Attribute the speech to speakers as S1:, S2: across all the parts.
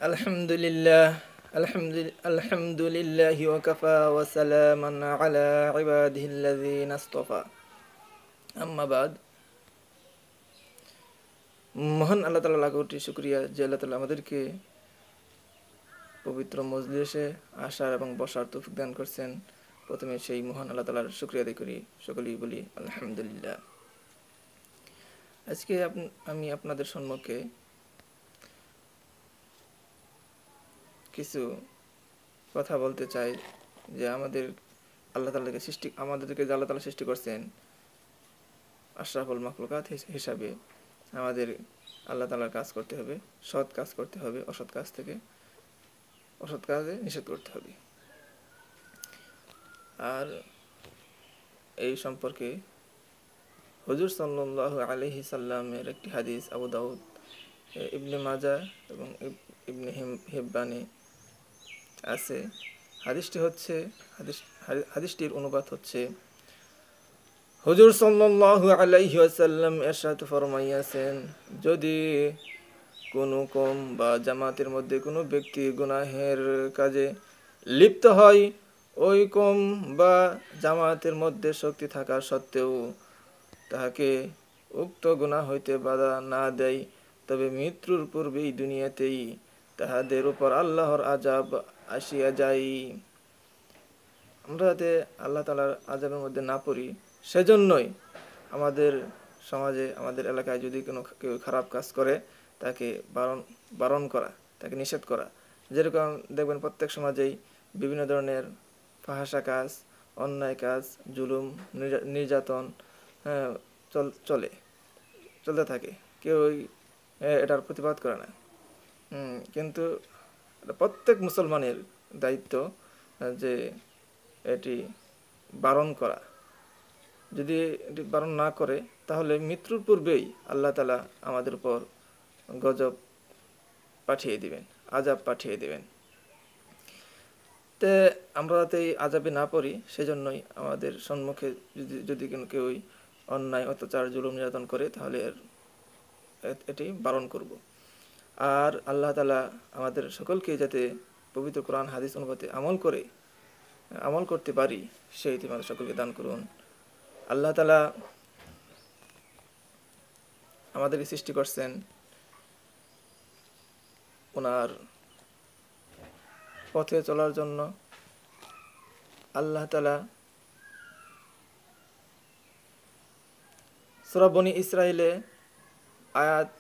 S1: আলহামদুলিল্লাহ আলহামদুলিল্লাহি ওয়াকাফা ওয়া সালামান আলা ইবাদিহিল্লাযিনা ইসতাফা। আম্মা বাদ। মহান আল্লাহ তাআলা লাখ কোটি শুকরিয়া যে আল্লাহ তাআলা আমাদেরকে পবিত্র মজলিসে আসার এবং বসার তৌফিক দান করছেন। প্রথমে সেই মহান আল্লাহ তাআলার শুকরিয়া আদায় করি, সকলেই বলি আলহামদুলিল্লাহ। আজকে আমি আপনাদের সম্মুখে কিছু কথা বলতে চাই যে আমাদেরকে যে আল্লাহ তাআলা সৃষ্টি করছেন আশরাফুল মাখলুকাত হিসাবে আমাদের আল্লাহ তাআলার কাজ করতে হবে, সৎ কাজ করতে হবে, অসৎ কাজে নিষেধ করতে হবে। আর এই সম্পর্কে হুজুর সাল্লাল্লাহু আলাইহি সাল্লামের একটি হাদিস আবু দাউদ, ইবনে মাজাহ এবং ইবনে হিব্বানে আছে। হাদিসটির অনুবাদ হচ্ছে, হুজুর সাল্লাল্লাহু আলাইহি ওয়াসাল্লাম ইরশাদ ফরমাইয়াছেন, যদি কোনো কওম বা জামাতের মধ্যে কোনো ব্যক্তি গুনাহের কাজে লিপ্ত হয়, ওই কওম বা জামাতের মধ্যে শক্তি থাকা সত্ত্বেও তাহাকে উক্ত গুনাহ হইতে বাধা না দেয়, তবে মৃত্যুর পূর্বেই দুনিয়াতেই তাহাদের উপর আল্লাহর আযাব আসিয়া যায়। আমরা যাতে আল্লাহ তাআলার আযাবের মধ্যে না পড়ি, সেজন্যই আমাদের সমাজে, আমাদের এলাকায় যদি কেউ খারাপ কাজ করে তাকে বারণ করা, তাকে নিষেধ করা। যেরকম দেখবেন প্রত্যেক সমাজেই বিভিন্ন ধরনের ফাহাশা কাজ, অন্যায় কাজ, জুলুম, নির্যাতন চলতে থাকে। কেউ এটার প্রতিবাদ করে না। কিন্তু প্রত্যেক মুসলমানের দায়িত্ব যে এটি বারণ করা। যদি এটি বারণ না করে তাহলে মৃত্যুর পূর্বেই আল্লাহ তাআলা আমাদের উপর গজব পাঠিয়ে দিবেন, আযাব পাঠিয়ে দিবেন। তে আমরা যাতে এই আযাবে না পড়ি, সেজন্যই আমাদের সম্মুখে যদি কেউ অন্যায়, অত্যাচার, জুলুম, নির্যাতন করে তাহলে এটি বারণ করব। আর আল্লাহ তাআলা আমাদের সকলকে যাতে পবিত্র কোরআন হাদিস অনুপাতে আমল করতে পারি, সেই আমাদের সকলকে দান করুন। আল্লাহ তাআলা আমাদেরকে সৃষ্টি করছেন ওনার পথে চলার জন্য। আল্লাহ তাআলা সূরা বনী ইসরাঈলে আয়াত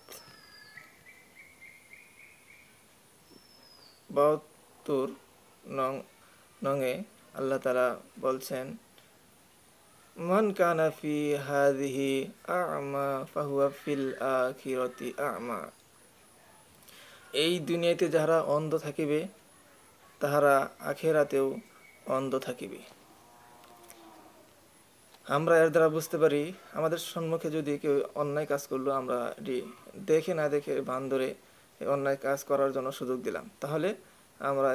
S1: 72 নং-এ আল্লাহ তাআলা বলছেন, মান কানা ফি হাযিহি আ'মা ফাহুয়া ফিল আখিরাতি আ'মা। এই দুনিয়াতে যাহারা অন্ধ থাকিবে তাহারা আখিরাতেও অন্ধ থাকিবে। আমরা এর দ্বারা বুঝতে পারি, আমাদের সম্মুখে যদি কেউ অন্যায় কাজ করলো, আমরা এটি দেখে না দেখে ভান ধরে অন্যায় কাজ করার জন্য সুযোগ দিলাম, তাহলে আমরা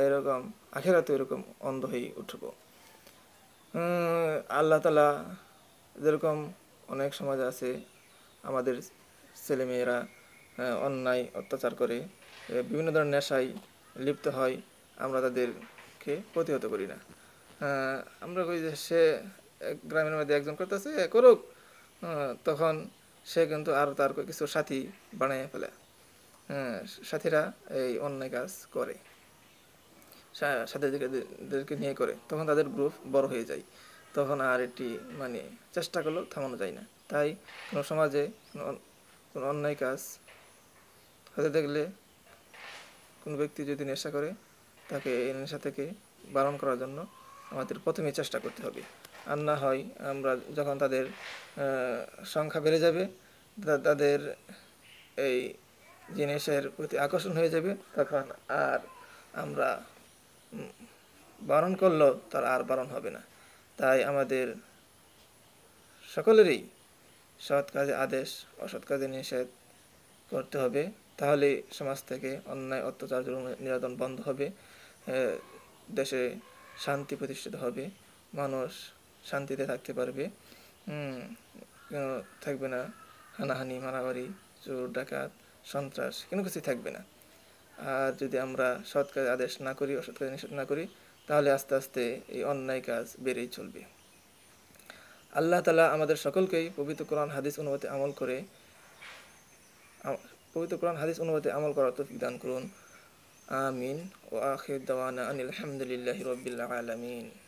S1: আখিরাতেও এরকম অন্ধ হয়ে উঠব। আল্লাহ তাআলা যেরকম অনেক সমাজ আছে, আমাদের ছেলেমেয়েরা অন্যায় অত্যাচার করে, বিভিন্ন ধরনের নেশায় লিপ্ত হয়, আমরা তাদেরকে প্রতিহত করি না। আমরা কই যে সে গ্রামের মধ্যে একজন করতেছে, করুক, তখন সে কিন্তু আর তার কিছু সাথী বানিয়ে ফেলে। সাথীরা এই অন্যায় কাজ করে, সাথীদেরকে নিয়ে করে, তখন তাদের গ্রুপ বড় হয়ে যায়, তখন আর এটি চেষ্টা করলেও থামানো যায় না। তাই কোনো সমাজে কোনো অন্যায় কাজ হতে দেখলে, কোনো ব্যক্তি যদি নেশা করে, তাকে এই নেশা থেকে বারণ করার জন্য আমাদের প্রথমেই চেষ্টা করতে হবে। আর না হয় আমরা যখন তাদের সংখ্যা বেড়ে যাবে, তাদের এই জিনিসের প্রতি আকর্ষণ হয়ে যাবে, তখন আর আমরা বারণ করলেও তার আর বারণ হবে না। তাই আমাদের সকলেরই সৎ কাজে আদেশ, অসৎ কাজে নিষেধ করতে হবে। তাহলে সমাজ থেকে অন্যায়, অত্যাচার, জুলুম, নির্যাতন বন্ধ হবে, দেশে শান্তি প্রতিষ্ঠিত হবে, মানুষ শান্তিতে থাকতে পারবে, থাকবে না হানাহানি, মারামারি, চোর ডাকাত, সন্ত্রাস, কোনো কিছুই থাকবে না। আর যদি আমরা সৎ কাজ আদেশ না করি, অসৎ কাজ নিষেধ না করি, তাহলে আস্তে আস্তে এই অন্যায় কাজ বেড়েই চলবে। আল্লাহ তাআলা আমাদের সকলকেই পবিত্র কোরআন হাদিস অনুযায়ী আমল করার তৌফিক দান করুন। আমিন। ওয়া আখির দাওয়ানা আনিল হামদুলিল্লাহি রাব্বিল আলামিন।